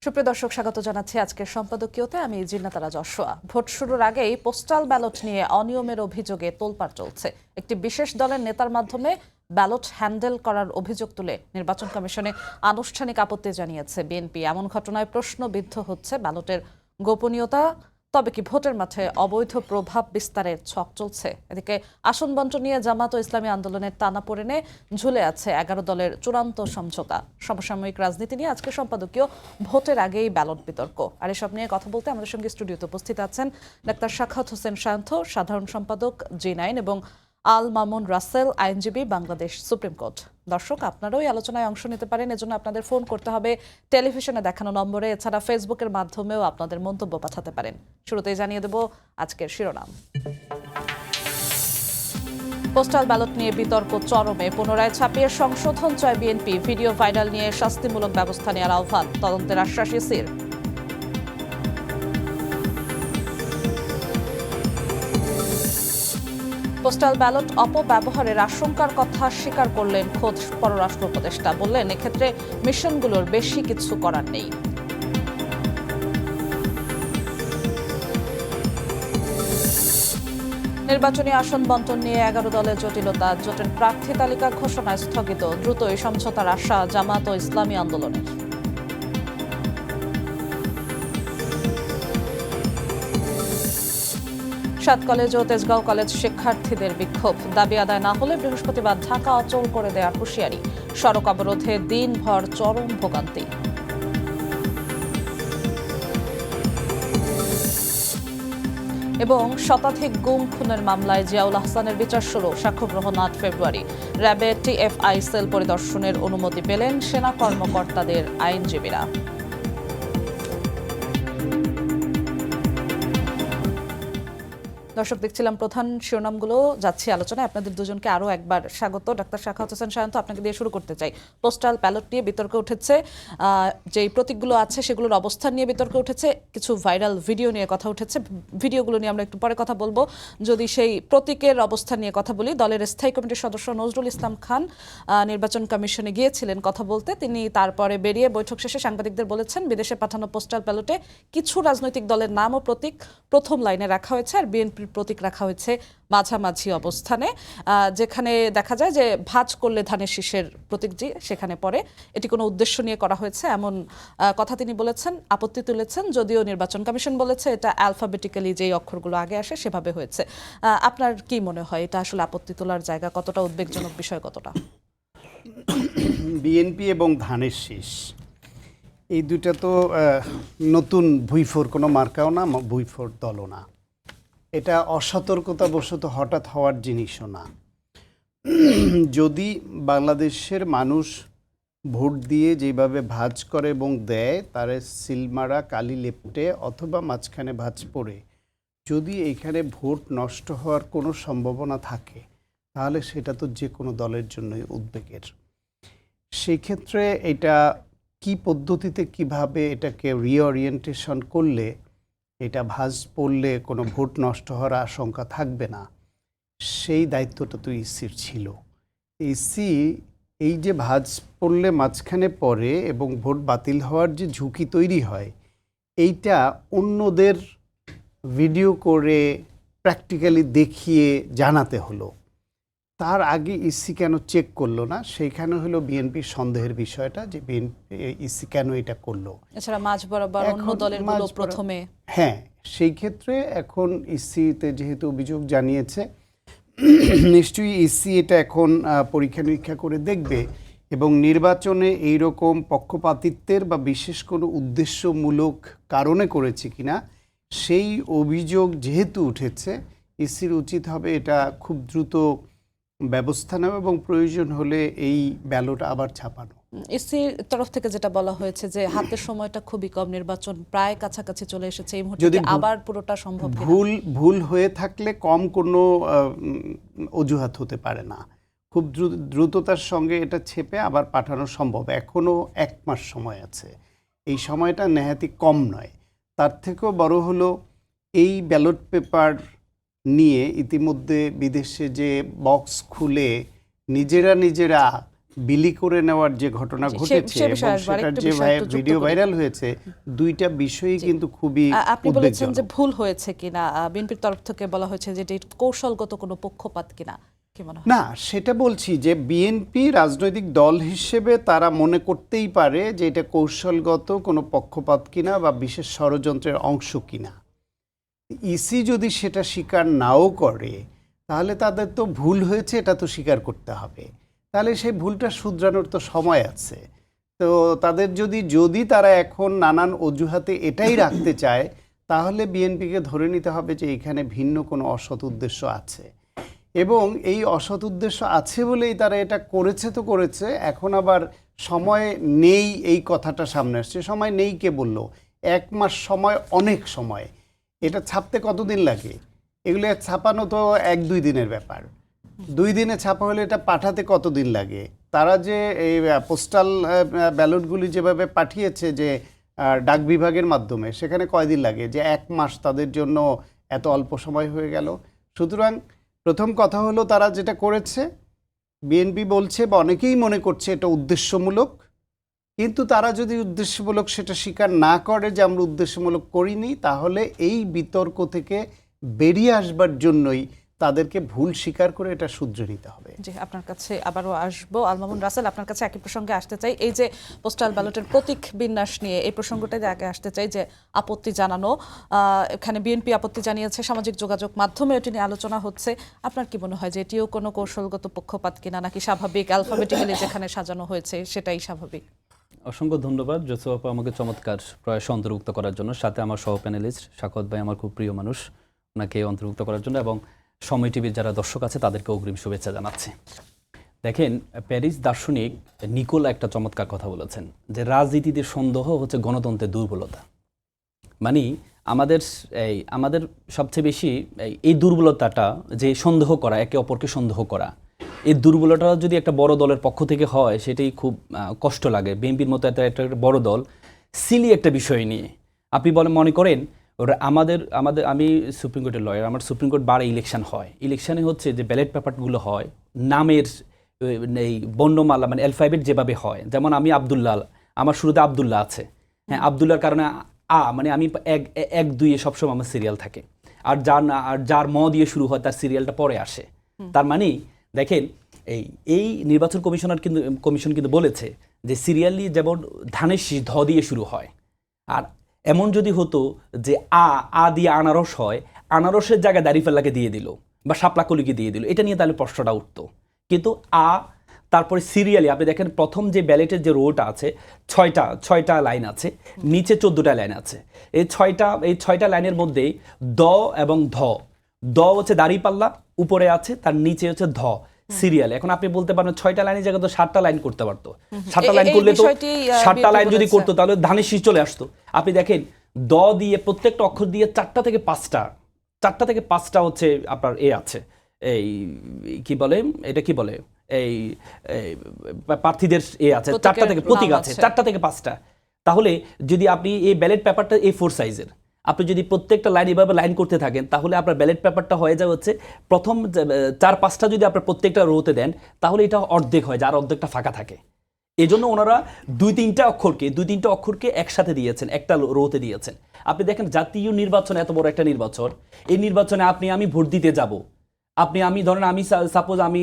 সুপ্রিয় দর্শক, স্বাগত জানাচ্ছি আজকের সম্পাদকীয়তে। আমি জিন্নাতারা যশোয়া। ভোট শুরুর আগেই পোস্টাল ব্যালট নিয়ে অনিয়মের অভিযোগে তোলপাড় চলছে। একটি বিশেষ দলের নেতার মাধ্যমে ব্যালট হ্যান্ডেল করার অভিযোগ তুলে নির্বাচন কমিশনে আনুষ্ঠানিক আপত্তি জানিয়েছে বিএনপি। এমন ঘটনায় প্রশ্নবিদ্ধ হচ্ছে ব্যালটের গোপনীয়তা। তবে কি ভোটের মাঠে অবৈধ প্রভাব বিস্তারের ছক চলছে? এদিকে আসন বন্টন নিয়ে জামাত ও ইসলামী আন্দোলনের টানাপোড়েনে ঝুলে আছে 11 দলের চূড়ান্ত সমঝোতা। সমসাময়িক রাজনীতি নিয়ে আজকে সম্পাদকীয় ভোটের আগেই ব্যালট বিতর্ক। আর এসব নিয়ে কথা বলতে আমাদের সঙ্গে স্টুডিওতে উপস্থিত আছেন ডাক্তার সাখাওয়াত হোসেন শান্ত, সাধারণ সম্পাদক জি9, এবং আল মামুন রাসেল, আইনজীবী, বাংলাদেশ সুপ্রিম কোর্ট। দর্শক, আপনারাও এই আলোচনায় অংশ নিতে পারেন। এজন্য আপনাদের ফোন করতে হবে টেলিভিশনে দেখানো নম্বরে। এছাড়া ফেসবুকের মাধ্যমেও আপনাদের মন্তব্য পাঠাতে পারেন। শুরুতেই জানিয়ে দেব আজকের শিরোনাম। পোস্টাল ব্যালট নিয়ে বিতর্ক চরমে। পুনরায় ছাপিয়ে সংশোধন চায় বিএনপি। ভিডিও ভাইরাল নিয়ে শাস্তিমূলক ব্যবস্থা নেওয়ার আহ্বান। তদন্তের আশ্বাস ইসির। পোস্টাল ব্যালট অপব্যবহারের আশঙ্কার কথা স্বীকার করলেন খোদ পররাষ্ট্র উপদেষ্টা। বললেন, এক্ষেত্রে মিশনগুলোর বেশি কিছু করার নেই। নির্বাচনী আসন বন্টন নিয়ে 11 দলের জটিলতা। জোটের প্রার্থী তালিকা ঘোষণা স্থগিত। দ্রুতই সমঝোতার আশা জামাত ও ইসলামী আন্দোলনের। সাত কলেজ ও তেজগাঁও কলেজ শিক্ষার্থীদের বিক্ষোভ। দাবি আদায় না হলে বৃহস্পতিবার ঢাকা অচল করে দেওয়ার হুঁশিয়ারি। সড়ক অবরোধে দিনভর চরম ভোগান্তি। এবং শতাধিক গুম খুনের মামলায় জিয়াউল আহসানের বিচার শুরু। সাক্ষ্য গ্রহণ 8 ফেব্রুয়ারি। র্যাবের টিএফআই সেল পরিদর্শনের অনুমতি পেলেন সেনা কর্মকর্তাদের আইনজীবীরা। দর্শক, দেখছিলাম প্রধান শিরোনামগুলো, যাচ্ছি আলোচনায়। আপনাদের দুজনকে আরও একবার স্বাগত। ডাক্তার সাখাওয়াত হোসেন শান্ত, আপনাকে দিয়ে শুরু করতে চাই। পোস্টাল ব্যালট নিয়ে বিতর্ক উঠেছে, যেই প্রতীকগুলো আছে সেগুলোর অবস্থান নিয়ে বিতর্ক উঠেছে, কিছু ভাইরাল ভিডিও নিয়ে কথা উঠেছে। ভিডিওগুলো নিয়ে আমরা একটু পরে কথা বলবো। যদি সেই প্রতীকের অবস্থান নিয়ে কথা বলি, দলের স্থায়ী কমিটির সদস্য নজরুল ইসলাম খান নির্বাচন কমিশনে গিয়েছিলেন কথা বলতে। তিনি তারপরে বেরিয়ে বৈঠক শেষে সাংবাদিকদের বলেছেন, বিদেশে পাঠানো পোস্টাল ব্যালটে কিছু রাজনৈতিক দলের নাম ও প্রতীক প্রথম লাইনে রাখা হয়েছে, আর বিএনপি প্রতীক রাখা হয়েছে মাঝামাঝি অবস্থানে। যেখানে দেখা যায় যে ভাঁজ করলে ধানের শীষের প্রতীক সেখানে পড়ে। এটি কোনো উদ্দেশ্য নিয়ে করা হয়েছে এমন কথা তিনি বলেছেন, আপত্তি তুলেছেন। যদিও নির্বাচন কমিশন বলেছে এটা অ্যালফাবেটিক্যালি যেই অক্ষরগুলো আগে আসে সেভাবে হয়েছে। আপনার কি মনে হয়, এটা আসলে আপত্তি তোলার জায়গা কতটা, উদ্বেগজনক বিষয় কতটা? বিএনপি এবং ধানের শীষ এই দুইটা তো নতুন ভুইফোর কোনো মার্কাও না, ভুইফোর দলও না। এটা অসতর্কতাবশত হঠাৎ হওয়ার জিনিসও না। যদি বাংলাদেশের মানুষ ভোট দিয়ে যেভাবে ভাঁজ করে এবং দেয়, তারে সিলমারা কালি লেপটে অথবা মাঝখানে ভাঁজ পড়ে যদি এখানে ভোট নষ্ট হওয়ার কোনো সম্ভাবনা থাকে, তাহলে সেটা তো যে কোনো দলের জন্যই উদ্বেগের। সেক্ষেত্রে এটা কি পদ্ধতিতে কিভাবে এটাকে রিওরিয়েন্টেশন করলে এটা ভাঁজ পড়লে কোনো ভোট নষ্ট হওয়ার আশঙ্কা থাকবে না, সেই দায়িত্বটা তো ইসির ছিল। ইসি এই যে ভাঁজ পড়লে মাঝখানে পড়ে এবং ভোট বাতিল হওয়ার যে ঝুঁকি তৈরি হয়, এইটা অন্যদের ভিডিও করে প্র্যাকটিক্যালি দেখিয়ে জানাতে হলো। তার আগে ইসি কেন চেক করলো না, সেইখানে হলো বিএনপির সন্দেহের বিষয়টা, যে বিএনপি ইসি কেন এটা করলো। এছাড়া মাঝ বরাবর অন্য দলের গুলো প্রথমে, হ্যাঁ, সেই ক্ষেত্রে এখন ইসিতে যেহেতু অভিযোগ জানিয়েছে, নিশ্চয়ই ইসি এটা এখন পরীক্ষা নিরীক্ষা করে দেখবে এবং নির্বাচনে এইরকম পক্ষপাতিত্বের বা বিশেষ কোনো উদ্দেশ্যমূলক কারণে করেছে কিনা সেই অভিযোগ যেহেতু উঠেছে, ইসির উচিত হবে এটা খুব দ্রুত ব্যবস্থা নেওয়া এবং প্রয়োজন হলে এই ব্যালট আবার ছাপানো। ইসির তরফ থেকে যেটা বলা হয়েছে যে হাতের সময়টা খুবই কম, নির্বাচন প্রায় কাছাকাছি চলে এসেছে, এই মুহূর্তে আবার পুরোটা সম্ভব কিনা? ভুল হয়ে থাকলে কম কোনো অজুহাত হতে পারে না। খুব দ্রুততার সঙ্গে এটা ছেপে আবার পাঠানো সম্ভব। এখনও 1 মাস সময় আছে, এই সময়টা নেহাতি কম নয়। তার থেকেও বড় হলো, এই ব্যালট পেপার নিয়ে ইতিমধ্যে বিদেশে যে বক্স খুলে নিজেরা বিলি করে নেওয়ার যে ঘটনা জি, ঘটেছে সে এবং বিষয়ে আসবো, সেটার আরেকটু যে বিষয় একটু যুক্ত ভিডিও করি। ভাইরাল হয়েছে, দুইটা বিষয়ই কিন্তু খুবই আপনি বলেছেন যে উদ্বেগজনক। ভুল হয়েছে কিনা, বিএনপির তরফ থেকে বলা হয়েছে যে এটি কৌশলগত কোনো পক্ষপাত কিনা, কি মনে হয়? না, সেটা বলছি যে বিএনপি রাজনৈতিক দল হিসেবে তারা মনে করতেই পারে যে এটা কৌশলগত কোনো পক্ষপাত কিনা বা বিশেষ ষড়যন্ত্রের অংশ কিনা। ইসি যদি সেটা স্বীকার নাও করে, তাহলে তাদের তো ভুল হয়েছে এটা তো স্বীকার করতে হবে। তাহলে সেই ভুলটা শুধরানোর তো সময় আছে। তো তাদের যদি তারা এখন নানান অজুহাতে এটাই রাখতে চায়, তাহলে বিএনপিকে ধরে নিতে হবে যে এখানে ভিন্ন কোনো অসৎ উদ্দেশ্য আছে, এবং এই অসৎ উদ্দেশ্য আছে বলেই তারা এটা করেছে তো করেছে। এখন আবার সময় নেই এই কথাটা সামনে আসছে। সময় নেই কে বলল? 1 মাস সময় অনেক সময়। এটা ছাপতে কতদিন লাগে? এগুলো ছাপানো তো 1-2 দিনের ব্যাপার। 2 দিনে ছাপা হলে এটা পাঠাতে কতদিন লাগে? তারা যে এই পোস্টাল ব্যালটগুলি যেভাবে পাঠিয়েছে যে ডাক বিভাগের মাধ্যমে, সেখানে কয়দিন লাগে? যে 1 মাস তাদের জন্য এত অল্প সময় হয়ে গেল। সুতরাং প্রথম কথা হলো, তারা যেটা করেছে, বিএনপি বলছে বা অনেকেই মনে করছে এটা উদ্দেশ্যমূলক। কিন্তু তারা যদি উদ্দেশ্যমূলক সেটা স্বীকার না করে যে আমরা উদ্দেশ্যমূলক করিনি, তাহলে এই বিতর্ক থেকে বেরিয়ে আসবার জন্যই তাদেরকে ভুল স্বীকার করে এটা শুধরে নিতে হবে। জি, আপনার কাছে আবারও আসবো। আল মামুন রাসেল, আপনার কাছে একই প্রসঙ্গে আসতে চাই। এই যে পোস্টাল ব্যালটের প্রতীক বিন্যাস নিয়ে এই প্রসঙ্গটাই আগে আসতে চাই, যে আপত্তি জানানো, এখানে বিএনপি আপত্তি জানিয়েছে, সামাজিক যোগাযোগ মাধ্যমে এটি নিয়ে আলোচনা হচ্ছে। আপনার কি মনে হয় যে এটিও কোনো কৌশলগত পক্ষপাত কিনা, নাকি স্বাভাবিক অ্যালফাবেটিক্যালি যেখানে সাজানো হয়েছে সেটাই স্বাভাবিক? অসংখ্য ধন্যবাদ জোসেফ আপা আমাকে চমৎকার প্রয়াস অন্তর্ভুক্ত করার জন্য, সাথে আমার সহ প্যানেলিস্ট সাখাওয়াত ভাই, আমার খুব প্রিয় মানুষ, ওনাকে অন্তর্ভুক্ত করার জন্য, এবং সময় টিভির যারা দর্শক আছে তাদেরকে অগ্রিম শুভেচ্ছা জানাচ্ছি। দেখেন, প্যারিস দার্শনিক নিকোলা একটা চমৎকার কথা বলেছেন যে রাজনীতিতে সন্দেহ হচ্ছে গণতন্ত্রের দুর্বলতা। মানে আমাদের সবচেয়ে বেশি এই দুর্বলতাটা, যে সন্দেহ করা, একে অপরকে সন্দেহ করা, এই দুর্বলতা যদি একটা বড় দলের পক্ষ থেকে হয়, সেটাই খুব কষ্ট লাগে। বিএনপির মতো একটা বড় দল সিলি একটা বিষয় নিয়ে, আপনি মনে করেন ওরা আমি সুপ্রিম কোর্টের লয়ার, আমার সুপ্রিম কোর্ট বারে ইলেকশন হয়, ইলেকশনে হচ্ছে যে ব্যালট পেপারগুলো হয় নামের এই বর্ণমালা, মানে অ্যালফাবেট যেভাবে হয়, যেমন আমি আব্দুল্লাহ, আমার শুরুতে আব্দুল্লাহ আছে, হ্যাঁ, আব্দুল্লাহর কারণে মানে আমি 1-2 সবসময় আমার সিরিয়াল থাকে, আর যার ম দিয়ে শুরু হয় তার সিরিয়ালটা পরে আসে। তার মানে দেখেন, এই নির্বাচন কমিশন কিন্তু বলেছে যে সিরিয়ালি যেমন ধানের শীষ ধ দিয়ে শুরু হয়, আর এমন যদি হতো যে আ দিয়ে আনারস হয়, আনারসের জায়গায় দাঁড়িপাল্লাকে দিয়ে দিল বা শাপলাকলিকে দিয়ে দিল, এটা নিয়ে তাহলে প্রশ্নটা উঠতো। কিন্তু তারপরে সিরিয়ালি আপনি দেখেন, প্রথম যে ব্যালেটের যে রোটা আছে, 6টা লাইন আছে, নিচে 14টা লাইন আছে। এই 6টা লাইনের মধ্যেই দ এবং দ হচ্ছে দাঁড়িপাল্লা উপরে আছে, তার নিচে হচ্ছে ধ সিরিয়াল। এখন আপনি বলতে পারেন 6টা লাইনের জায়গায় তো 7টা লাইন করতে পারতো। 7টা লাইন করলে তো 7টা লাইন যদি করতো তাহলে ধানের শীষ চলে আসতো। আপনি দেখেন, দ দিয়ে প্রত্যেকটা অক্ষর দিয়ে 4টা থেকে 5টা হচ্ছে আপনার আছে, এই কি বলে, এটা কি বলে, এই প্রার্থীদের আছে 4টা থেকে প্রতীক আছে 4টা থেকে 5টা। তাহলে যদি আপনি এই ব্যালট পেপারটা A4 সাইজের, আপনি যদি প্রত্যেকটা লাইন এভাবে লাইন করতে থাকেন, তাহলে আপনার ব্যালট পেপারটা হয়ে যায় হচ্ছে প্রথম 4-5টা যদি আপনার প্রত্যেকটা রোতে দেন, তাহলে এটা অর্ধেক হয়, যার অর্ধেকটা ফাঁকা থাকে। এই জন্য ওনারা 2-3টা অক্ষরকে একসাথে দিয়েছেন, একটা রোতে দিয়েছেন। আপনি দেখেন, জাতীয় নির্বাচন এত বড় একটা নির্বাচন, এই নির্বাচনে আমি ভোট দিতে যাব, আমি ধরেন, সাপোজ আমি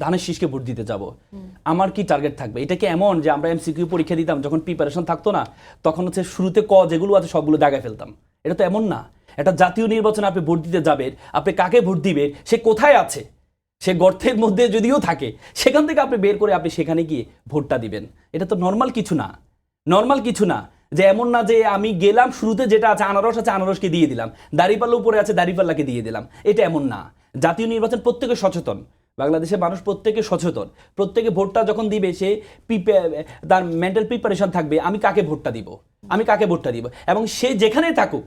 ধানের শীষকে ভোট দিতে যাব, আমার কি টার্গেট থাকবে? এটা কি এমন যে আমরা এমসিকিউ পরীক্ষা দিতাম যখন প্রিপারেশন থাকতো না, তখন হচ্ছে শুরুতে যেগুলো আছে সবগুলো দাগায় ফেলতাম? এটা তো এমন না। এটা জাতীয় নির্বাচনে আপনি ভোট দিতে যাবেন, আপনি কাকে ভোট দিবেন, সে কোথায় আছে, সে গর্তের মধ্যে যদিও থাকে, সেখান থেকে আপনি বের করে আপনি সেখানে গিয়ে ভোটটা দিবেন। এটা তো নর্মাল কিছু না, যে এমন না যে আমি গেলাম শুরুতে যেটা আছে আনারস আছে, আনারসকে দিয়ে দিলাম, দাঁড়িপাল্লা উপরে আছে, দাঁড়িপাল্লাকে দিয়ে দিলাম। এটা এমন না। জাতীয় নির্বাচন প্রত্যেকে সচেতন, বাংলাদেশের মানুষ প্রত্যেকে সচেতন, প্রত্যেকে ভোটটা যখন দিবে সে তার মেন্টাল প্রিপারেশন থাকবে, আমি কাকে ভোটটা দিব, এবং সে যেখানেই থাকুক,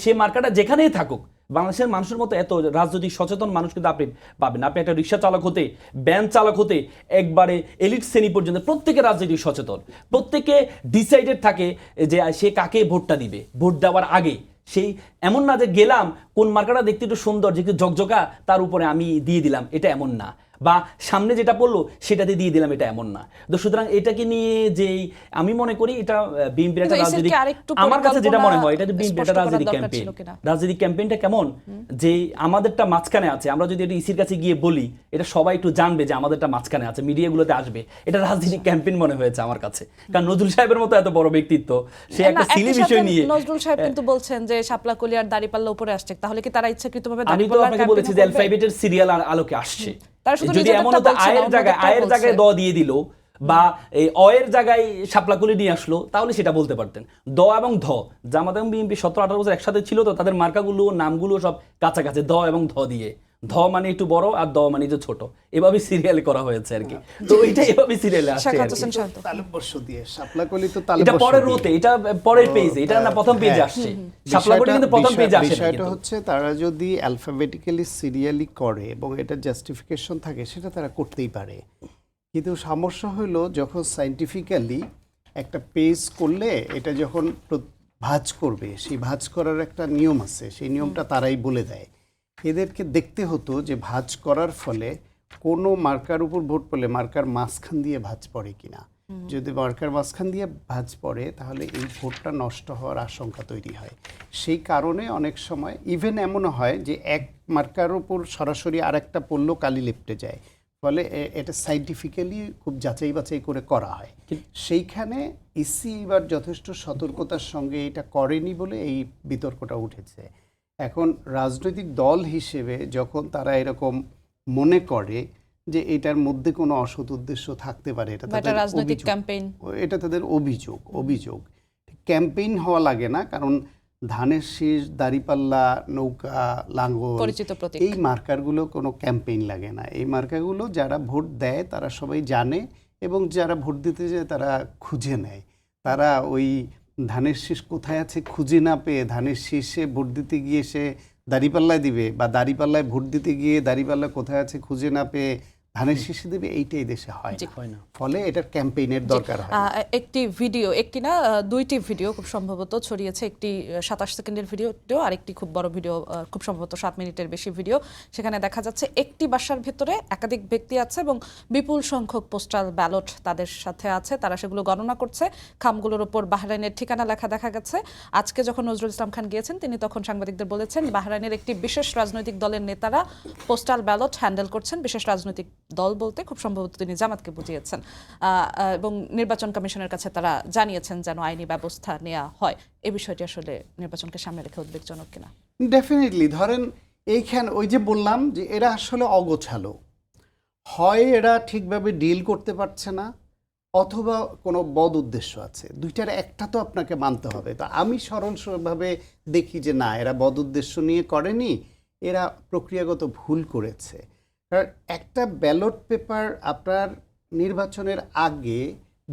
সে মার্কাটা যেখানেই থাকুক, বাংলাদেশের মানুষের মতো এত রাজনৈতিক সচেতন মানুষ কিন্তু আপনি পাবেন। আপনি একটা রিক্সা চালক হতে, ব্যান চালক হতে, একবারে এলিট শ্রেণী পর্যন্ত প্রত্যেকে রাজনৈতিক সচেতন, প্রত্যেকে ডিসাইডেড থাকে যে সে কাকে ভোটটা দিবে। ভোট দেওয়ার আগে সেই এমন না যে গেলাম, কোন মার্কাটা দেখতে একটু সুন্দর, যে একটু ঝকঝকা, তার উপরে আমি দিয়ে দিলাম, এটা এমন না। বা সামনে যেটা পড়লো সেটাতে দিয়ে দিলাম, এটা এমন না। তো সুতরাং এটাকে নিয়ে যেই আমি মনে করি এটা বিএনপির একটা কিন্তু রাজনৈতিক, ইসিকে আরেকটু আমার কাছে যেটা মনে হয় এটা বিএনপির স্পষ্ট একটা করার রাজনৈতিক দরকার ক্যাম্পেইন। ছিল কিনা? রাজনৈতিক ক্যাম্পেইনটা কেমন, যে আমাদেরটা মাঝখানে আছে, আমরা যদি এটা ইসির কাছে গিয়ে বলি এটা সবাই একটু জানবে যে আমাদেরটা মাঝখানে আছে, মিডিয়াগুলোতে আসবে, এটা রাজনৈতিক ক্যাম্পেইন মনে হয়েছে আমার কাছে। কারণ নজরুল সাহেবের মতো এত বড় ব্যক্তিত্ব, সে না, একটা সিলি একই বিষয় সাথে নিয়ে। নজরুল সাহেব কিন্তু বলছেন যে শাপলা-কলি আর দাঁড়িপাল্লা উপরে আসছে, তাহলে কি তারা ইচ্ছাকৃতভাবে আমি তো দাঁড়িপাল্লার আপনাকে বলেছি যে ক্যাম্পেইন করবে? অ্যালফাবেটের সিরিয়াল আলোকে আসছে। তারা শুধু যদি নিজেদেরটা এমন হতো বলছে না, আয়ের অন্যদেরটাও জায়গায় দ বলছে। দিয়ে দিল বা এই অয়ের জায়গায় শাপলাকুলি নিয়ে আসলো, তাহলে সেটা বলতে পারতেন। দ এবং ধ, জামাত এবং বিএনপি 17-18 বছর একসাথে ছিল, তো তাদের মার্কাগুলো নামগুলো সব কাছাকাছি, দ এবং ধ দিয়ে। ধ মানে একটু বড় আর দ মানে যে ছোট, এভাবে সিরিয়াল করা হয়েছে আর কি। তো এটা এভাবে সিরিয়ালে আসছে শাখাত আর কি। হোসেন শান্ত। তালব্যস্য দিয়ে শাপলাকলি তো এটা তালব্যস্য পরের দিয়ে। রোতে, এটা পরের পেজে, এটা না প্রথম পেজে হ্যাঁ। আসছে। শাপলাকুলি কিন্তু প্রথম পেজে আসে না বিষয়টা কিন্তু। হচ্ছে তারা যদি অ্যালফাবেটিক্যালি সিরিয়ালি করে এবং এটা জাস্টিফিকেশন থাকে সেটা তারা করতেই পারে, কিন্তু সমস্যা হলো যখন সায়েন্টিফিক্যালি একটা পেজ করলে এটা যখন ভাঁজ করবে, সেই ভাঁজ করার একটা নিয়ম আছে, সেই নিয়মটা তারাই বলে দেয়। এদেরকে দেখতে হতো যে ভাঁজ করার ফলে কোনো মার্কার উপর ভোট পড়লে মার্কার মাঝখান দিয়ে ভাঁজ পড়ে কিনা। যদি মার্কার মাঝখান দিয়ে ভাঁজ পড়ে তাহলে এই ভোটটা নষ্ট হওয়ার আশঙ্কা তৈরি হয়। সেই কারণে অনেক সময় ইভেন এমনও হয় যে এক মার্কার উপর সরাসরি আরেকটা পড়লেও কালি লেপটে যায়, ফলে এটা সাইন্টিফিক্যালি খুব যাচাই বাছাই করে করা হয়। সেইখানে ইসি এবার যথেষ্ট সতর্কতার সঙ্গে এটা করেনি বলে এই বিতর্কটা উঠেছে। এখন রাজনৈতিক দল হিসেবে যখন তারা এরকম মনে করে যে এটার মধ্যে কোনো অসৎ উদ্দেশ্য থাকতে পারে, এটা বা এটা তাদের রাজনৈতিক অভিযোগ। ক্যাম্পেইন। এটা তাদের অভিযোগ ক্যাম্পেইন হওয়া লাগে না, কারণ ধানের শীষ, দাঁড়িপাল্লা, নৌকা, লাঙ্গল, পরিচিত প্রতীক। এই মার্কারগুলো কোনো ক্যাম্পেইন লাগে না। এই মার্কারগুলো যারা ভোট দেয় তারা সবাই জানে এবং যারা ভোট দিতে যায় তারা খুঁজে নেয়। তারা ওই ধানের শীষ কোথায় আছে খুঁজে না পেয়ে ধানের শীষে ভোট দিতে গিয়ে সে দাঁড়িপাল্লায় দিবে, বা দাঁড়িপাল্লায় ভোট দিতে গিয়ে দাঁড়িপাল্লা কোথায় আছে খুঁজে না পেয়ে ধানের শীষে দিবে, এইটাই দেশে হয় না। ফলে এটার ক্যাম্পেইনের দরকার হয়। একটি ভিডিও, একটি না দুইটি ভিডিও খুব সম্ভবত ছড়িয়েছে, একটি 27 সেকেন্ডের ভিডিও, আরেকটি খুব বড় ভিডিও, খুব সম্ভবত 7 মিনিটের বেশি ভিডিও। সেখানে দেখা যাচ্ছে একটি বাসার ভেতরে একাধিক ব্যক্তি আছে এবং বিপুল সংখ্যক পোস্টাল ব্যালট তাদের সাথে আছে, তারা সেগুলো গণনা করছে। খামগুলোর উপর বাহরাইনের ঠিকানা লেখা দেখা গেছে। আজকে যখন নজরুল ইসলাম খান গিয়েছেন তিনি তখন সাংবাদিকদের বলেছেন বাহরাইনের একটি বিশেষ রাজনৈতিক দলের নেতারা পোস্টাল ব্যালট হ্যান্ডেল করছেন। বিশেষ রাজনৈতিক দল বলতে খুব সম্ভবত তিনি জামাতকে বুঝিয়েছেন, এবং নির্বাচন কমিশনের কাছে তারা জানিয়েছেন যেন আইনি ব্যবস্থা নেওয়া হয়। এই বিষয়টি আসলে নির্বাচনকে সামনে রেখে উদ্বেগজনক কিনা? ডেফিনেটলি। ধরেন এইখানে ওই যে বললাম যে এরা আসলে অগোছালো, হয় এরা ঠিকভাবে ডিল করতে পারছে না অথবা কোনো বদ উদ্দেশ্য আছে, দুইটার একটা তো আপনাকে মানতে হবে। তো আমি সরলভাবে দেখি যে না, এরা বদ উদ্দেশ্য নিয়ে করেনি, এরা প্রক্রিয়াগত ভুল করেছে। কারণ একটা ব্যালট পেপার আপনার নির্বাচনের আগে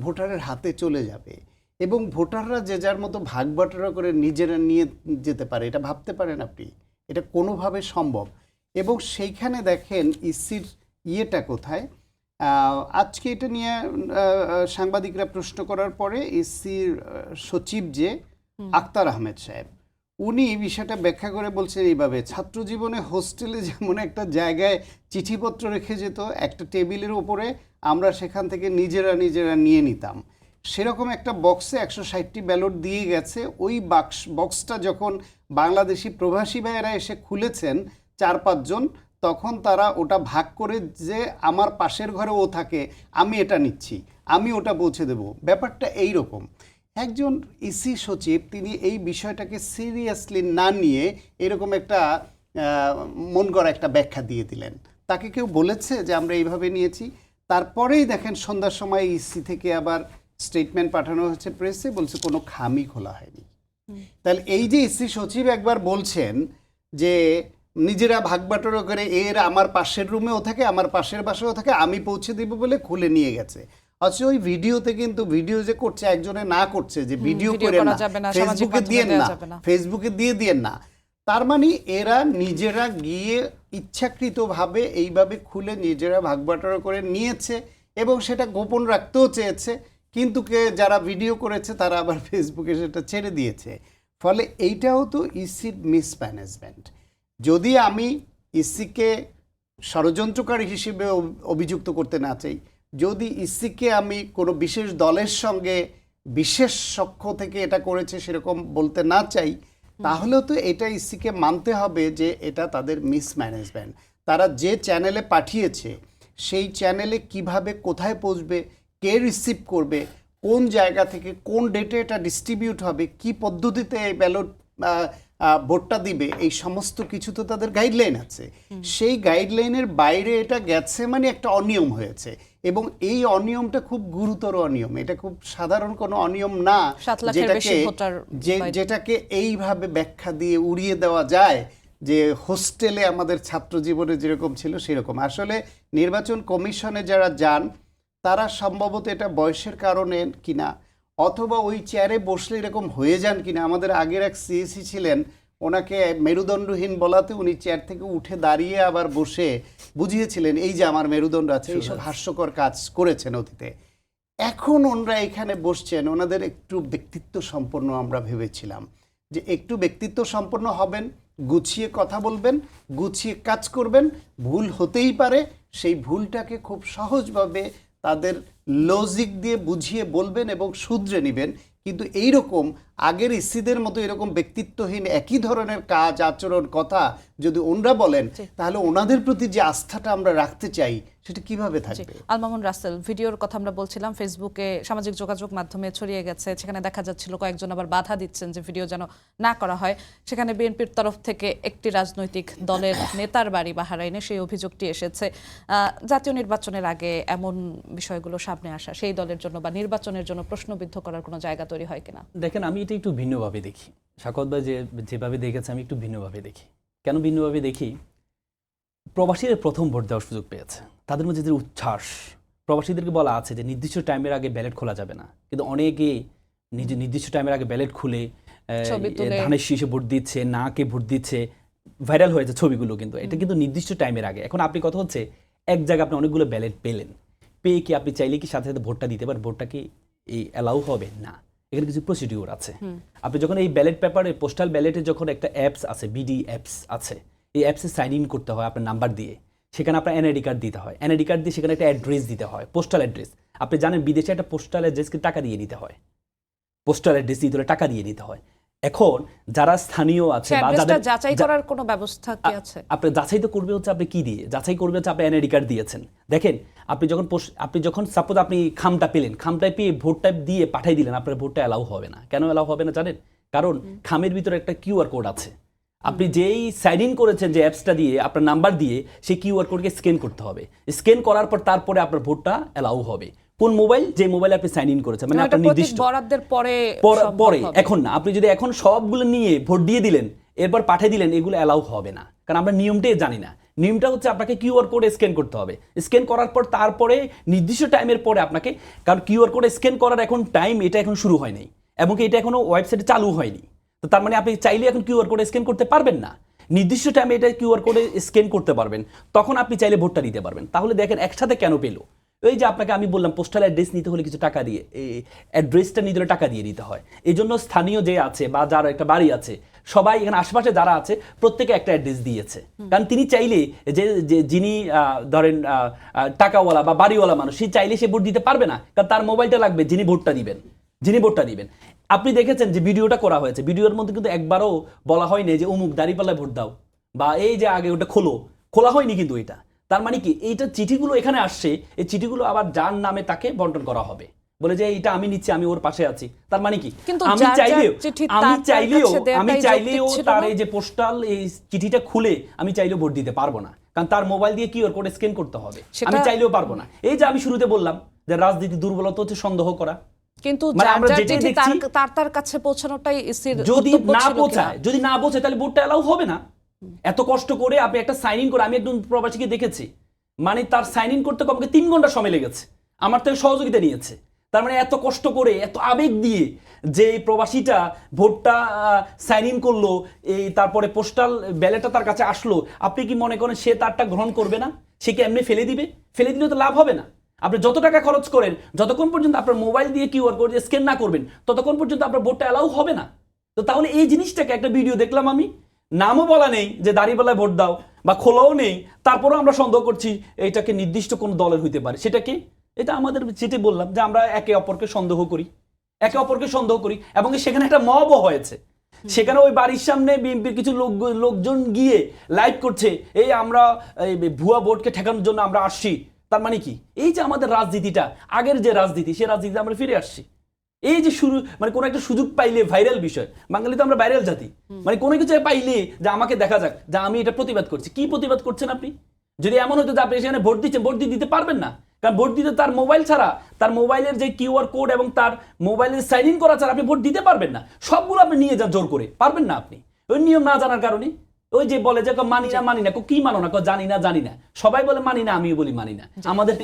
ভোটারের হাতে চলে যাবে এবং ভোটাররা যে যার মতো ভাগ বাটোয়ারা করে নিজেরা নিয়ে যেতে পারে, এটা ভাবতে পারেন আপনি? এটা কোনোভাবে সম্ভব। এবং সেইখানে দেখেন ইসির ইয়েটা কোথায়। আজকে এটা নিয়ে সাংবাদিকরা প্রশ্ন করার পরে ইসির সচিব যে আক্তার আহমেদ সাহেব, উনি বিষয়টা ব্যাখ্যা করে বলছেন এইভাবে, ছাত্র জীবনে হোস্টেলে যেমন একটা জায়গায় চিঠিপত্র রেখে যেত একটা টেবিলের উপরে, আমরা সেখান থেকে নিজেরা নিয়ে নিতাম, সেরকম একটা বক্সে 160টি ব্যালট দিয়ে গেছে। ওই বক্সটা যখন বাংলাদেশি প্রবাসী ভাইয়েরা এসে খুলেছেন 4-5 জন, তখন তারা ওটা ভাগ করে যে আমার পাশের ঘরে ও থাকে, আমি এটা নিচ্ছি, আমি ওটা পৌঁছে দেব। ব্যাপারটা এই রকম। একজন ইসি সচিব তিনি এই বিষয়টাকে সিরিয়াসলি না নিয়ে এরকম একটা মন গড়া একটা ব্যাখ্যা দিয়ে দিলেন। তাকে কেউ বলেছে যে আমরা এইভাবে নিয়েছি? তারপরেই দেখেন সন্ধ্যার সময় ইসি থেকে আবার স্টেটমেন্ট পাঠানো হচ্ছে প্রেসে, বলছে কোনো খামই খোলা হয়নি। তাহলে এই যে ইসি সচিব একবার বলছেন যে নিজেরা ভাগ বাটোয়ারা করে, এর আমার পাশের রুমেও থাকে, আমার পাশের বাসায়ও থাকে, আমি পৌঁছে দিব বলে খুলে নিয়ে গেছে। আচ্ছা, ওই ভিডিওতে কিন্তু ভিডিও যে করছে একজনে না করছে যে ভিডিও করে না, ফেসবুকে দিয়ে না, ফেসবুকে দিয়ে দিয়েন না। তার মানে এরা নিজেরা গিয়ে ইচ্ছাকৃতভাবে এইভাবে খুলে নিজেরা ভাগ বাটোয়ারা করে নিয়েছে এবং সেটা গোপন রাখতেও চেয়েছে, কিন্তু যারা ভিডিও করেছে তারা আবার ফেসবুকে সেটা ছেড়ে দিয়েছে। ফলে এইটাও তো ইসির মিসম্যানেজমেন্ট। যদি আমি ইসিকে ষড়যন্ত্রকারী হিসেবে অভিযুক্ত করতে না চাই, যদি ইসিকে আমি কোনো বিশেষ দলের সঙ্গে বিশেষ সখ্য থেকে এটা করেছে সেরকম বলতে না চাই, তাহলেও তো এটা ইসিকে মানতে হবে যে এটা তাদের মিসম্যানেজমেন্ট। তারা যে চ্যানেলে পাঠিয়েছে সেই চ্যানেলে কিভাবে কোথায় পৌঁছবে, কে রিসিভ করবে, কোন জায়গা থেকে কোন ডেটে এটা ডিস্ট্রিবিউট হবে, কি পদ্ধতিতে এই ব্যালট ভোটটা দিবে, এই সমস্ত কিছু তো তাদের গাইডলাইন আছে। সেই গাইডলাইনের বাইরে এটা গেছে মানে একটা অনিয়ম হয়েছে, এবং এই অনিয়মটা খুব গুরুতর অনিয়ম। এটা খুব সাধারণ কোনো অনিয়ম না 7 লাখের বেশি ভোটার যেটাকে এইভাবে ব্যাখ্যা দিয়ে উড়িয়ে দেওয়া যায় যে হোস্টেলে আমাদের ছাত্র জীবনে যেরকম ছিল সেরকম। আসলে নির্বাচন কমিশনে যারা যান তারা সম্ভবত এটা বয়সের কারণে কিনা, অথবা ওই চেয়ারে বসলে এরকম হয়ে যান কিনা। আমাদের আগের এক সিএসি ছিলেন, ওনাকে মেরুদণ্ডহীন বলাতে উনি চেয়ার থেকে উঠে দাঁড়িয়ে আবার বসে বুঝিয়েছিলেন এই যে আমার মেরুদণ্ড আছে। এইসব হাস্যকর কাজ করেছেন অতীতে। এখন ওনারা এখানে বসছেন, ওনাদের একটু ব্যক্তিত্ব সম্পন্ন আমরা ভেবেছিলাম যে একটু ব্যক্তিত্ব সম্পন্ন হবেন, গুছিয়ে কথা বলবেন, গুছিয়ে কাজ করবেন। ভুল হতেই পারে, সেই ভুলটাকে খুব সহজভাবে তাদের লজিক দিয়ে বুঝিয়ে বলবেন এবং শুধরে নেবেন। কিন্তু এইরকম আগের ইসিদের মতো এরকম ব্যক্তিত্বহীন একই ধরনের কাজ, আচরণ, কথা যদি ওনারা বলেন, তাহলে ওনাদের প্রতি যে আস্থাটা আমরা রাখতে চাই সেটা কিভাবে থাকবে? আল মামুন রাসেল, ভিডিওর কথা আমরা বলছিলাম, ফেসবুকে সামাজিক যোগাযোগ মাধ্যমে ছড়িয়ে গেছে, সেখানে দেখা যাচ্ছিল কয়েকজন আবার বাধা দিচ্ছেন যে ভিডিও যেন না করা হয়। সেখানে বিএনপির তরফ থেকে একটি রাজনৈতিক দলের নেতার বাড়ি বাহরাইনে সেই অভিযোগটি এসেছে। জাতীয় নির্বাচনের আগে এমন বিষয়গুলো সামনে আসা সেই দলের জন্য বা নির্বাচনের জন্য প্রশ্নবিদ্ধ করার কোনো জায়গা তৈরি হয় কিনা? দেখেন, আমি এটা একটু ভিন্নভাবে দেখি। শাকত ভাই যেভাবে দেখেছে আমি একটু ভিন্নভাবে দেখি। কেন ভিন্নভাবে দেখি? প্রবাসীরা প্রথম ভোট দেওয়ার সুযোগ পেয়েছে, তাদের মধ্যে যে উচ্ছ্বাস, প্রবাসীদেরকে বলা আছে যে নির্দিষ্ট টাইমের আগে ব্যালট খোলা যাবে না, কিন্তু অনেকে নির্দিষ্ট টাইমের আগে ব্যালট খুলে ধানের শীষে ভোট দিচ্ছে, না কে ভোট দিচ্ছে, ভাইরাল হয়েছে ছবিগুলো। কিন্তু এটা কিন্তু নির্দিষ্ট টাইমের আগে। এখন আপনি কথা হচ্ছে এক জায়গায় আপনি অনেকগুলো ব্যালট পেলেন, পেয়ে কি আপনি চাইলে কি সাথে সাথে ভোটটা দিতে পারেন? ভোটটা কি এই অ্যালাউ হবে না? এখানে কিছু প্রসিডিউর আছে। আপনি যখন এই ব্যালট পেপারে, পোস্টাল ব্যালটে যখন একটা অ্যাপস আছে, বিডি অ্যাপস আছে, এই অ্যাপসে সাইন ইন করতে হয় আপনার নাম্বার দিয়ে। সেখানে আপনার এনআইডি কার্ড দিতে হয়, এনআইডি কার্ড দিয়ে সেখানে একটা অ্যাড্রেস দিতে হয়, পোস্টাল অ্যাড্রেস। আপনি জানেন বিদেশে একটা পোস্টাল অ্যাড্রেসকে টাকা দিয়ে নিতে হয়, পোস্টাল অ্যাড্রেস দিতে হলে টাকা দিয়ে নিতে হয়। এখন যারা স্থানীয় আছে বা যাদের যাচাই করার কোনো ব্যবস্থা কি আছে? আপনি যাচাই তো করবে হচ্ছে আপনি কি দিয়ে যাচাই করবে হচ্ছে আপনি এনআইডি কার্ড দিয়েছেন। দেখেন, আপনি যখন সাপোজ আপনি খামটা পেলেন, খামটা পেয়ে ভোটটা দিয়ে পাঠিয়ে দিলেন, আপনার ভোটটা অ্যালাউ হবে না। কেন অ্যালাউ হবে না জানেন? কারণ খামের ভিতরে একটা কিউআর কোড আছে। আপনি যেই সাইন ইন করেছেন যে অ্যাপসটা দিয়ে, আপনার নাম্বার দিয়ে, সেই কিউআর কোডকে স্ক্যান করতে হবে। স্ক্যান করার পর তারপরে আপনার ভোটটা অ্যালাউ হবে। কোন মোবাইল? যে মোবাইলে আপনি সাইন ইন করেছেন, মানে আপনার নির্দিষ্ট বরাদ্দের পরে, এখন না। আপনি যদি এখন সবগুলো নিয়ে ভোট দিয়ে দিলেন, এরপর পাঠিয়ে দিলেন, এগুলো অ্যালাউ হবে না। কারণ আমরা নিয়মটাই জানি না। নিয়মটা হচ্ছে আপনাকে কিউআর কোড স্ক্যান করতে হবে। স্ক্যান করার পর তারপরে নির্দিষ্ট টাইমের পরে আপনাকে, কারণ কিউআর কোড স্ক্যান করার এখন টাইম এটা এখন শুরু হয় নাই, এবং এটা এখনো ওয়েবসাইটে চালু হয়নি। তো তার মানে আপনি চাইলে এখন কিউআর কোড স্ক্যান করতে পারবেন না। নির্দিষ্ট টাইমে এটা কিউআর কোডে স্ক্যান করতে পারবেন, তখন আপনি চাইলে ভোটটা দিতে পারবেন। তাহলে দেখেন একসাথে কেন পেলো? ওই যে আপনাকে আমি বললাম পোস্টাল অ্যাড্রেস নিতে হলে কিছু টাকা দিয়ে, এই অ্যাড্রেসটা নিতে হলে টাকা দিয়ে নিতে হয়। এই জন্য স্থানীয় যে আছে বা যার একটা বাড়ি আছে, সবাই এখানে আশেপাশে যারা আছে প্রত্যেকে একটা অ্যাড্রেস দিয়েছে। কারণ তিনি চাইলে যে যিনি ধরেন টাকাওয়ালা বা বাড়িওয়ালা মানুষ, সে চাইলে সে ভোট দিতে পারবে না, কারণ তার মোবাইলটা লাগবে যিনি ভোটটা দিবেন। আপনি দেখেছেন যে ভিডিওটা করা হয়েছে, ভিডিওর মধ্যে কিন্তু একবারও বলা হয়নি যে অমুক দাঁড়িপাল্লায় ভোট দাও বা এই যে আগে ওটা খোলা হয়নি। কিন্তু এটা তার মানে কি, এইটা চিঠিগুলো এখানে আসছে, এই চিঠিগুলো আবার যার নামে তাকে বন্টন করা হবে, বলে যে এটা আমি নিচ্ছি, আমি ওর পাশে আছি। তার মানে কি, আমি চাইলেও তার এই যে পোস্টাল এই চিঠিটা খুলে আমি চাইলেও ভোট দিতে পারবো না, কারণ তার মোবাইল দিয়ে কিউআর কোড স্ক্যান করতে হবে। আমি চাইলেও পারবো না। এই যে আমি শুরুতে বললাম যে রাজনীতি দুর্বলতা হচ্ছে সন্দেহ করা। কিন্তু তার কাছে পৌঁছানোটাই যদি না পৌঁছায় তাহলে ভোটটা অ্যালাউ হবে না। এত কষ্ট করে আপনি একটা সাইন ইন করে, আমি একজন প্রবাসীকে দেখেছি, মানে তার সাইন ইন করতে কমকে 3 ঘন্টা সময় লেগেছে, আমার থেকে সহযোগিতা নিয়েছে। তার মানে এত কষ্ট করে, এত আবেগ দিয়ে যে প্রবাসীটা ভোটটা সাইন ইন করলো, এই তারপরে পোস্টাল ব্যালটটা তার কাছে আসলো, আপনি কি মনে করেন সে তারটা গ্রহণ করবে না? সে কি এমনি ফেলে দিবে? ফেলে দিলে তো লাভ হবে না। আপনি যত টাকা খরচ করেন, যতক্ষণ পর্যন্ত আপনার মোবাইল দিয়ে কিউআর কোড স্ক্যান না করবেন, ততক্ষণ পর্যন্ত আপনার ভোটটা অ্যালাউ হবে না। তো তাহলে এই জিনিসটাকে, একটা ভিডিও দেখলাম আমি, নামও বলা নেই যে দাঁড়িপাল্লায় ভোট দাও বা খোলাও নেই, তারপরেও আমরা সন্দেহ করছি এইটাকে নির্দিষ্ট কোনো দলের হইতে পারে। সেটা কি? এটা আমাদের যেটি বললাম যে আমরা একে অপরকে সন্দেহ করি, এবং সেখানে একটা মবও হয়েছে। সেখানে ওই বাড়ির সামনে বিএনপির কিছু লোকজন গিয়ে লাইভ করছে, এই আমরা এই ভুয়া ভোটকে ঠেকানোর জন্য আমরা আসছি। তার মানে কি? এই যে আমাদের রাজনীতিটা, আগের যে রাজনীতি, সে রাজনীতিতে আমরা ফিরে আসছি। এই যে শুরু, মানে কোনো একটা সুযোগ পাইলে ভাইরাল বিষয়, বাঙালি তো আমরা ভাইরাল জাতি, মানে কোনো কিছু পাইলে যে আমাকে দেখা যাক, যে আমি এটা প্রতিবাদ করছি। কি প্রতিবাদ করছেন আপনি? যদি এমন হতো যে আপনি সেখানে ভোট দিচ্ছেন, ভোট দিতে পারবেন না, কারণ ভোট দিতে তার মোবাইল ছাড়া, তার মোবাইলের যে কিউআর কোড এবং তার মোবাইলের সাইন ইন করা ছাড়া আপনি ভোট দিতে পারবেন না। সবগুলো আপনি নিয়ে যান জোর করে, পারবেন না আপনি, ওই নিয়ম না জানার কারণে। ওই যে বলে যে মানি না, কি মানো না, জানি না, সবাই বলে মানি না, আমিও বলি মানি না। আমাদের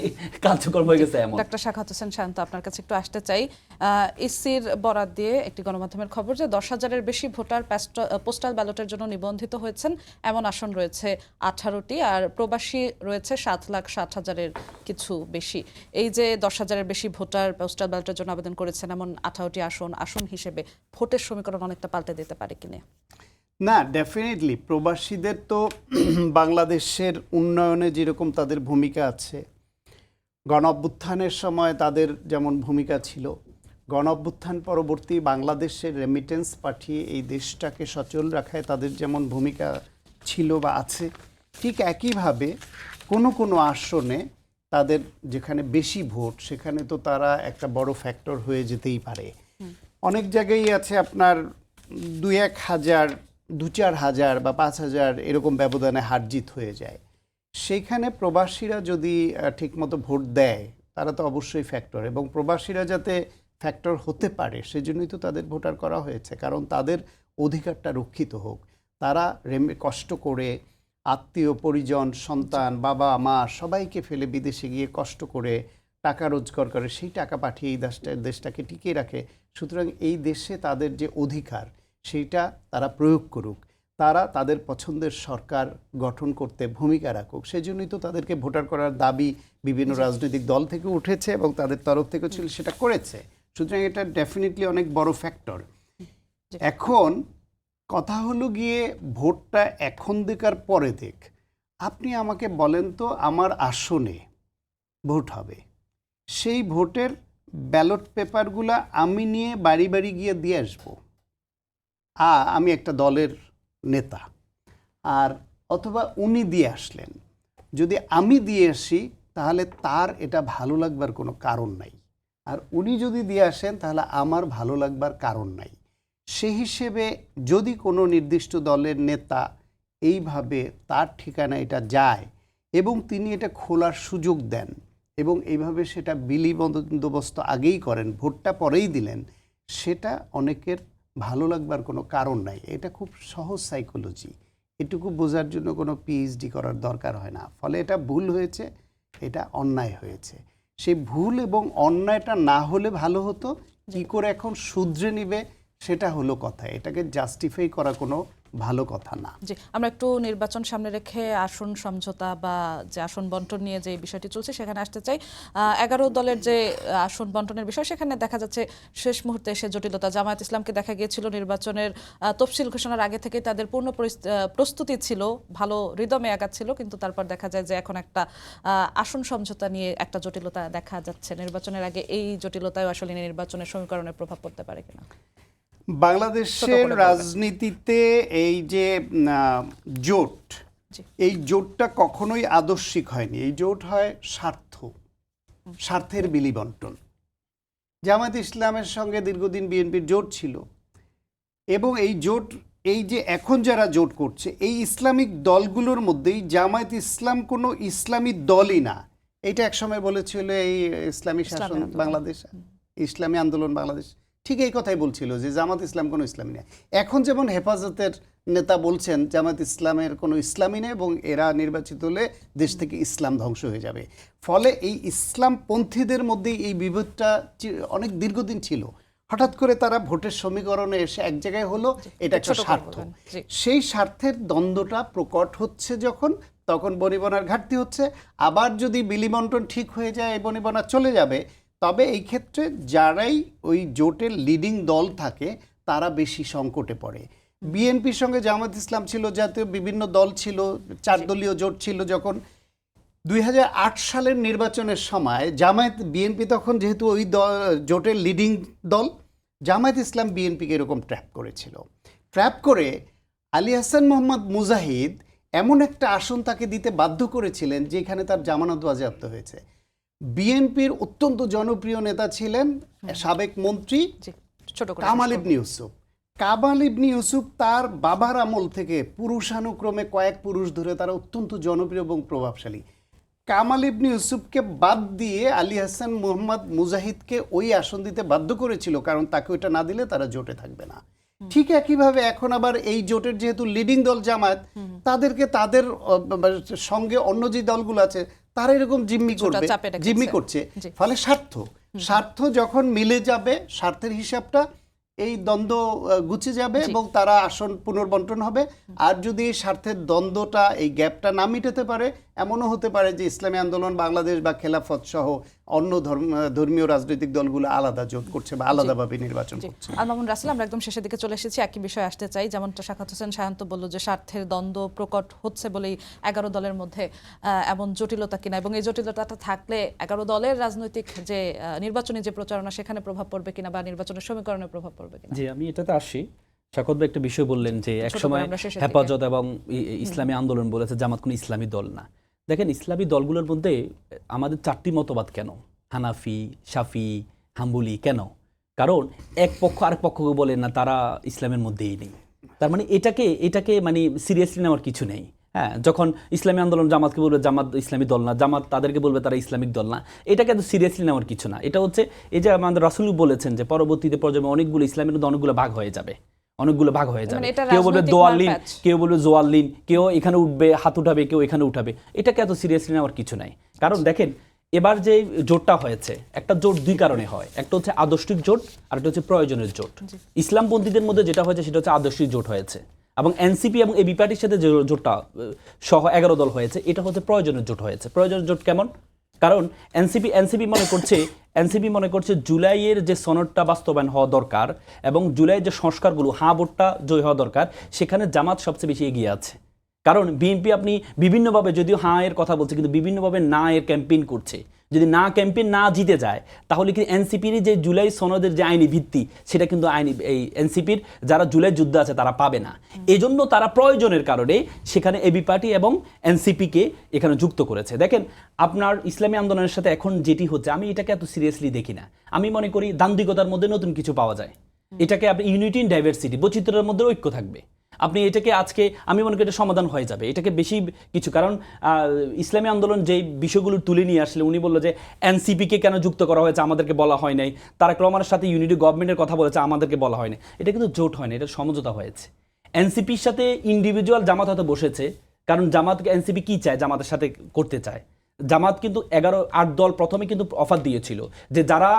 কার্যক্রম হয়ে গেছে এমন। ডাক্তার সাখাওয়াত হোসেন শান্ত, আপনার কাছে একটু আসতে চাই। ইসির বরাত দিয়ে একটি গণমাধ্যমের খবর যে 10,000-এর বেশি ভোটার পোস্টাল ব্যালটের জন্য নিবন্ধিত হয়েছেন, এমন আসন রয়েছে 18টি, আর প্রবাসী রয়েছে 7,60,000-এর কিছু বেশি। এই যে 10,000-এর বেশি ভোটার পোস্টাল ব্যালটের জন্য আবেদন করেছেন, এমন 18টি আসন হিসেবে ভোটের সমীকরণ অনেকটা পাল্টে দিতে পারে কিনা? না, ডেফিনেটলি প্রবাসীদের তো বাংলাদেশের উন্নয়নে যেরকম তাদের ভূমিকা আছে, গণ অভ্যুত্থানের সময় তাদের যেমন ভূমিকা ছিল, গণ অভ্যুত্থান পরবর্তী বাংলাদেশের রেমিটেন্স পাঠিয়ে এই দেশটাকে সচল রাখায় তাদের যেমন ভূমিকা ছিল বা আছে, ঠিক একইভাবে কোনো আসনে তাদের যেখানে বেশি ভোট, সেখানে তো তারা একটা বড় ফ্যাক্টর হয়ে যেতেই পারে। অনেক জায়গায় আছে আপনার 2-1 হাজার, 2-4 হাজার বা 5 হাজার এরকম ব্যবধানে হার জিত হয়ে যায়। সেইখানে প্রবাসীরা যদি ঠিকমতো ভোট দেয়, তারা তো অবশ্যই ফ্যাক্টর, এবং প্রবাসীরা যাতে ফ্যাক্টর হতে পারে সেজন্যই তো তাদের ভোটার করা হয়েছে, কারণ তাদের অধিকারটা রক্ষিত হোক। তারা কষ্ট করে আত্মীয় পরিজন, সন্তান, বাবা মা সবাইকে ফেলে বিদেশে গিয়ে কষ্ট করে টাকা রোজগার করে, সেই টাকা পাঠিয়ে এই দেশটাকে টিকিয়ে রাখে। সুতরাং এই দেশে তাদের যে অধিকার, সেইটা তারা প্রয়োগ করুক, তারা তাদের পছন্দের সরকার গঠন করতে ভূমিকা রাখুক। সেই জন্যই তো তাদেরকে ভোটার করার দাবি বিভিন্ন রাজনৈতিক দল থেকে উঠেছে এবং তাদের তরফ থেকে ছিল, সেটা করেছে। সুতরাং এটা ডেফিনেটলি অনেক বড় ফ্যাক্টর। এখন কথা হলো গিয়ে ভোটটা এখন দেখার পরে দেখ। আপনি আমাকে বলেন তো, আমার আসনে ভোট হবে, সেই ভোটের ব্যালট পেপারগুলা আমি নিয়ে বাড়ি বাড়ি গিয়ে দিয়ে আসবো, আমি একটা দলের নেতা, আর অথবা উনি দিয়ে আসলেন, যদি আমি দিয়ে আসি তাহলে তার এটা ভালো লাগবার কোনো কারণ নাই, আর উনি যদি দিয়ে আসেন তাহলে আমার ভালো লাগবার কারণ নাই। সেই হিসেবে যদি কোনো নির্দিষ্ট দলের নেতা এইভাবে তার ঠিকানা এটা যায় এবং তিনি এটা খোলার সুযোগ দেন এবং এইভাবে সেটা বিলি বন্দোবস্ত আগেই করেন, ভোটটা পরেই দিলেন, সেটা অনেকের ভালো লাগবার কোনো কারণ নাই। এটা খুব সহজ সাইকোলজি, এটুকু বোঝার জন্য কোনো পিএইচডি করার দরকার হয় না। ফলে এটা ভুল হয়েছে, এটা অন্যায় হয়েছে। সেই ভুল এবং অন্যায়টা না হলে ভালো হতো, কী করে এখন শুধরে নিবে সেটা হলো কথা। এটাকে জাস্টিফাই করা কোনো ভালো কথা না। জি, আমরা একটু নির্বাচন সামনে রেখে আসন সমঝোতা বা যে আসন বন্টন নিয়ে যে বিষয়টি চলছে সেখানে আসতে চাই। 11 দলের যে আসন বন্টনের বিষয়, সেখানে দেখা যাচ্ছে শেষ মুহূর্তে এসে জটিলতা। জামায়াত ইসলামকে দেখা গিয়েছিল নির্বাচনের তফসিল ঘোষণার আগে থেকে তাদের পূর্ণ প্রস্তুতি ছিল, ভালো রিদমে আগাচ্ছিল, কিন্তু তারপর দেখা যায় যে এখন একটা আসন সমঝোতা নিয়ে একটা জটিলতা দেখা যাচ্ছে। নির্বাচনের আগে এই জটিলতায় আসলে নির্বাচনের সমীকরণে প্রভাব পড়তে পারে কিনা? বাংলাদেশের রাজনীতিতে এই যে জোট, এই জোটটা কখনোই আদর্শিক হয়নি। এই জোট হয় স্বার্থের বিলি বন্টন। জামায়াত ইসলামের সঙ্গে দীর্ঘদিন বিএনপির জোট ছিল, এবং এই জোট, এই যে এখন যারা জোট করছে, এই ইসলামিক দলগুলোর মধ্যেই জামায়াত ইসলাম কোনো ইসলামী দলই না। এটা একসময় বলেছিল এই ইসলামী শাসন বাংলাদেশ, ইসলামী আন্দোলন বাংলাদেশ, ঠিক এই কথাই বলছিল যে জামাত ইসলাম কোনো ইসলামী নেই। এখন যেমন হেফাজতের নেতা বলছেন জামাত ইসলামের কোনো ইসলামী নেই এবং এরা নির্বাচিত হলে দেশ থেকে ইসলাম ধ্বংস হয়ে যাবে। ফলে এই ইসলামপন্থীদের মধ্যেই এই বিভেদটা অনেক দীর্ঘদিন ছিল। হঠাৎ করে তারা ভোটের সমীকরণে এসে এক জায়গায় হলো, এটা একটা স্বার্থ। সেই স্বার্থের দ্বন্দ্বটা প্রকট হচ্ছে যখন, তখন বনিবনার ঘাটতি হচ্ছে। আবার যদি বিলি বন্টন ঠিক হয়ে যায়, এই বনিবনা চলে যাবে, তবে এই ক্ষেত্রে যারাই ওই জোটের লিডিং দল থাকে তারা বেশি সংকটে পড়ে। বিএনপির সঙ্গে জামাত ইসলাম ছিল, জাতীয় বিভিন্ন দল ছিল, 4 দলীয় জোট ছিল। যখন 2008 সালের নির্বাচনের সময় জামায়াত বিএনপি তখন যেহেতু ওই জোটের লিডিং দল, জামায়াত ইসলাম বিএনপিকে এরকম ট্র্যাপ করেছিল। ট্র্যাপ করে আলী হাসান মোহাম্মদ মুজাহিদ এমন একটা আসন তাকে দিতে বাধ্য করেছিলেন যেখানে তার জামানত বাজেয়াপ্ত হয়েছে। বিএনপির অত্যন্ত জনপ্রিয় নেতা ছিলেন সাবেক মন্ত্রী জি, ছোট করে কামাল ইবনে ইউসুফ। কামাল ইবনে ইউসুফ তার বাবার আমল থেকে পুরুষানুক্রমে কয়েক পুরুষ ধরে তারা অত্যন্ত জনপ্রিয় এবং প্রভাবশালী। কামাল ইবনে ইউসুফকে বাদ দিয়ে আলী হাসান মোহাম্মদ মুজাহিদকে ওই আসন দিতে বাধ্য করেছিল, কারণ তাকে ওইটা না দিলে তারা জোটে থাকবে না। ঠিক একইভাবে এখন আবার এই জোটের যেহেতু লিডিং দল জামায়াত, তাদেরকে তাদের সঙ্গে অন্য যে দলগুলো আছে তারা এরকম জিম্মি করবে, চাপে রেখেছে। জিম্মি করছে। জি। ফলে স্বার্থ যখন মিলে যাবে, স্বার্থের হিসাবটা এই দ্বন্দ্ব গুছে যাবে এবং তারা আসন পুনর্বন্টন হবে। আর যদি এই স্বার্থের দ্বন্দ্বটা, এই গ্যাপটা না মিটাতে পারে, এমনও হতে পারে যে ইসলামী আন্দোলন বাংলাদেশ বা খেলাফত সহ অন্য ধর্মীয় রাজনৈতিক দলগুলো আলাদা জোট করছে বা আলাদাভাবে নির্বাচন করছে। আর মামুন রাসেল, আমরা একদম শেষের দিকে চলে এসেছি, একই বিষয়ে আসতে চাই। যেমনটা সাখাওয়াত হোসেন সায়ন্ত বলল যে স্বার্থের দ্বন্দ্ব প্রকট হচ্ছে বলেই 11 দলের মধ্যে এমন জটিলতা কিনা, এবং এই জটিলতাটা থাকলে 11 দলের রাজনৈতিক যে নির্বাচনী যে প্রচারণা সেখানে প্রভাব পড়বে কিনা বা নির্বাচনের সমীকরণে প্রভাব পড়বে কিনা। জি, আমি এটাতে আসি। সাকত ভাই একটা বিষয় বললেন যে ছোট করে একসময় আমরা শেষের দিকে। হেফাজত এবং ইসলামী আন্দোলন বলেছে জামাত কোনো ইসলামী দল না। দেখেন, ইসলামী দলগুলোর মধ্যে আমাদের 4টি মতবাদ কেন? হানাফি, শাফি, হাম্বলি। কেন? কারণ এক পক্ষ আরেক পক্ষকে বলে না তারা ইসলামের মধ্যেই নেই। তার মানে এটাকে মানে সিরিয়াসলি নেওয়ার কিছু নেই। হ্যাঁ, যখন ইসলামী আন্দোলন জামাতকে বলবে জামাত ইসলামী দল না, জামাত তাদেরকে বলবে তারা ইসলামিক দল না, এটাকে এত সিরিয়াসলি নেওয়ার কিছু না। এটা হচ্ছে এই যে আমাদের রাসূল বলেছেন যে পরবর্তীতে প্রজন্মে অনেকগুলো ইসলামের মধ্যে অনেকগুলো ভাগ হয়ে যাবে, অনেকগুলো ভাগ হয়ে যাবে। মানে এটা কেউ বলবে রাজনৈতিক দোয়াল্লিন, মারপ্যাচ। কেউ বলবে জোয়াল্লিন, কেউ এখানে উঠবে হাত উঠাবে, কেউ এখানে উঠাবে। এটাকে এত সিরিয়াসলি নেওয়ার কিছু নাই। কারণ দেখেন, এবার যে জোটটা হয়েছে, একটা জোট 2 কারণে হয়। একটা হচ্ছে আদর্শিক জোট, আর একটা হচ্ছে প্রয়োজনের জোট। ইসলামপন্থীদের মধ্যে যেটা হয়েছে সেটা হচ্ছে আদর্শিক জোট হয়েছে, এবং এনসিপি এবং এবি পার্টির সাথে যে জোটটা সহ 11 দল হয়েছে, এটা হচ্ছে প্রয়োজনের জোট হয়েছে। প্রয়োজনের জোট কেমন? কারণ এনসিপি মনে করছে জুলাইয়ের যে সনদটা বাস্তবায়ন হওয়া দরকার এবং জুলাইয়ের যে সংস্কারগুলো, ভোটটা জয় হওয়া দরকার, সেখানে জামাত সবচেয়ে বেশি এগিয়ে আছে। কারণ বিএনপি আপনি বিভিন্নভাবে, যদিও এর কথা বলছে, কিন্তু বিভিন্নভাবে না এর ক্যাম্পেইন করছে। যদি না ক্যাম্পেইন না জিতে যায়, তাহলে কি এনসিপির যে জুলাই সনদের যে আইনি ভিত্তি, সেটা কিন্তু এই এনসিপির যারা জুলাই যুদ্ধে আছে তারা পাবে না। এজন্য তারা প্রয়োজনের কারণে সেখানে এবি পার্টি এবং এনসিপিকে এখানে যুক্ত করেছে। দেখেন, আপনার ইসলামী আন্দোলনের সাথে এখন যেটি হচ্ছে, আমি এটাকে এত সিরিয়াসলি দেখি না। আমি মনে করি দান্দিকতার মধ্যে নতুন কিছু পাওয়া যায়। এটাকে আপনি ইউনিটি ইন ডাইভার্সিটি, বৈচিত্র্যের মধ্যে ঐক্য থাকবে। আপনি এটাকে আজকে আমি মনে করি এটা সমাধান হয়ে যাবে। এটাকে বেশি কিছু, কারণ ইসলামী আন্দোলন যেই বিষয়গুলো তুলে নিয়ে আসলে, উনি বললো যে এনসিপিকে কেন যুক্ত করা হয়েছে, আমাদেরকে বলা হয় নাই। তারেক রহমানের সাথে ইউনিটি গভর্নমেন্টের কথা বলেছে, আমাদেরকে বলা হয় না। এটা কিন্তু জোট হয় না, এটা সমঝোতা হয়েছে। এনসিপির সাথে ইন্ডিভিজুয়াল জামাত হয়তো বসেছে, কারণ জামাতকে এনসিপি কি চায়, জামাতের সাথে করতে চায়। জামাত কিন্তু 8 দল প্রথমে কিন্তু অফার দিয়েছিল যে যারা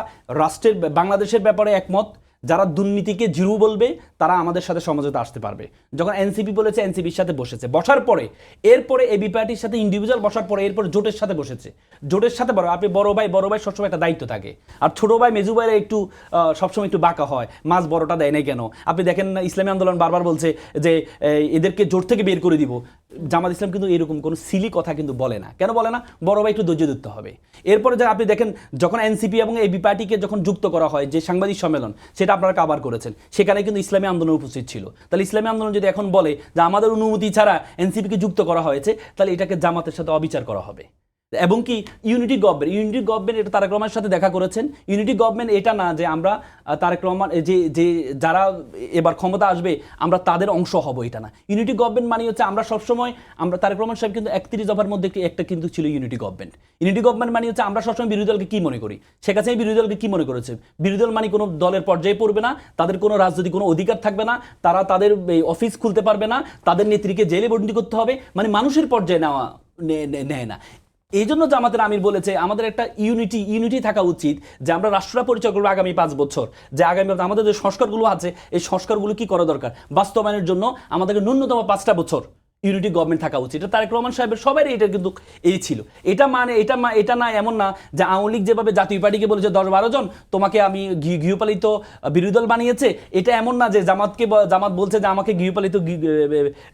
রাষ্ট্রের বাংলাদেশের ব্যাপারে একমত, যারা দুর্নীতিকে জিরো বলবে, তারা আমাদের সাথে সমঝোতা আসতে পারবে। যখন এনসিপি বলেছে, এনসিপির সাথে বসেছে। বসার পরে এরপরে এবি পার্টির সাথে ইন্ডিভিজুয়াল বসার পরে এরপরে জোটের সাথে বসেছে। জোটের সাথে আপনি বড় ভাই সবসময় একটা দায়িত্ব থাকে, আর ছোট ভাই মেজু ভাইরা একটু সবসময় একটু বাঁকা হয়, মাছ বড়টা দেয় নাই কেন। আপনি দেখেন ইসলামী আন্দোলন বারবার বলছে যে এদেরকে জোট থেকে বের করে দিব। জামাত ইসলাম কিন্তু এরকম কোনো সিলি কথা কিন্তু বলে না। কেন বলে না? বড় ভাই একটু ধৈর্য ধরতে হবে। এরপরে যে আপনি দেখেন, যখন এনসিপি এবং এবি পার্টিকে যখন যুক্ত করা হয়, যে সাংবাদিক সম্মেলন, সেটা আপনারা কাভার করেছেন, সেখানে কিন্তু ইসলামী আন্দোলন উপস্থিত ছিল। তাহলে ইসলামী আন্দোলন যদি এখন বলে যে আমাদের অনুমতি ছাড়া এনসিপিকে যুক্ত করা হয়েছে, তাহলে এটাকে জামাতের সাথে অবিচার করা হবে। এবং কি ইউনিটি গভর্নমেন্ট এটা তারেক রহমানের সাথে দেখা করেছেন। ইউনিটি গভর্নমেন্ট এটা না যে আমরা তারেক রহমান যে যারা এবার ক্ষমতা আসবে আমরা তাদের অংশ হব, এটা না। ইউনিটি গভর্নমেন্ট মানে হচ্ছে আমরা সবসময়, আমরা তারেক রহমান সাহেব কিন্তু 31 দফার মধ্যে একটা কিন্তু ছিল ইউনিটি গভর্নমেন্ট। ইউনিটি গভর্নমেন্ট মানে হচ্ছে আমরা সবসময় বিরোধী দলকে কি মনে করি, শেখ হাসিনা বিরোধী দলকে কি মনে করেছে। বিরোধী দল মানে কোনো দলের পর্যায়ে পড়বে না, তাদের কোনো রাজনৈতিক কোনো অধিকার থাকবে না, তারা তাদের অফিস খুলতে পারবে না, তাদের নেত্রীকে জেলে বন্দী করতে হবে, মানে মানুষের পর্যায়ে নেয় না। এই জন্য জামাতের আমির বলেছে আমাদের একটা ইউনিটি থাকা উচিত, যে আমরা রাষ্ট্রটা পরিচয় করবো আগামী 5 বছর, যে আগামী আমাদের যে সংস্কারগুলো আছে এই সংস্কারগুলো কি করা দরকার, বাস্তবায়নের জন্য আমাদেরকে ন্যূনতম 5টা বছর ইউনিটি গভর্নমেন্ট থাকা উচিত। এটা তারেক রহমান সাহেবের সবারই এটা কিন্তু এই ছিল। এটা না এমন না যে আওয়ামী লীগ যেভাবে জাতীয় পার্টিকে বলে যে 10-12 জন তোমাকে আমি গৃহপালিত বিরোধী দল বানিয়েছে, এটা এমন না যে জামাত বলছে যে আমাকে গৃহপালিত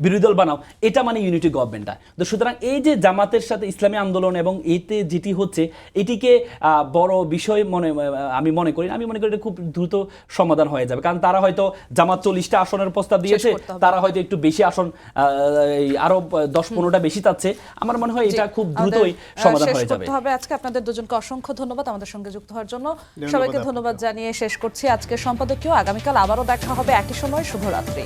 বিরোধী দল বানাও, এটা মানে ইউনিটি গভর্নমেন্টটা। তো সুতরাং এই যে জামাতের সাথে ইসলামী আন্দোলন এবং এতে যেটি হচ্ছে এটিকে বড় বিষয় আমি মনে করি এটা খুব দ্রুত সমাধান হয়ে যাবে। কারণ তারা হয়তো জামাত 40টা আসনের প্রস্তাব দিয়েছে, তারা হয়তো একটু বেশি আসন আরো 10-15টা বেশি চাচ্ছে। আমার মনে হয় এটা খুব দ্রুতই সমাধান হয়ে যাবে। আজকে আপনাদের দুজনকে অসংখ্য ধন্যবাদ আমাদের সঙ্গে যুক্ত হওয়ার জন্য। সবাইকে ধন্যবাদ জানিয়ে শেষ করছি আজকে সম্পাদকীয়। আগামীকাল আবারও দেখা হবে একই সময়। শুভরাত্রি।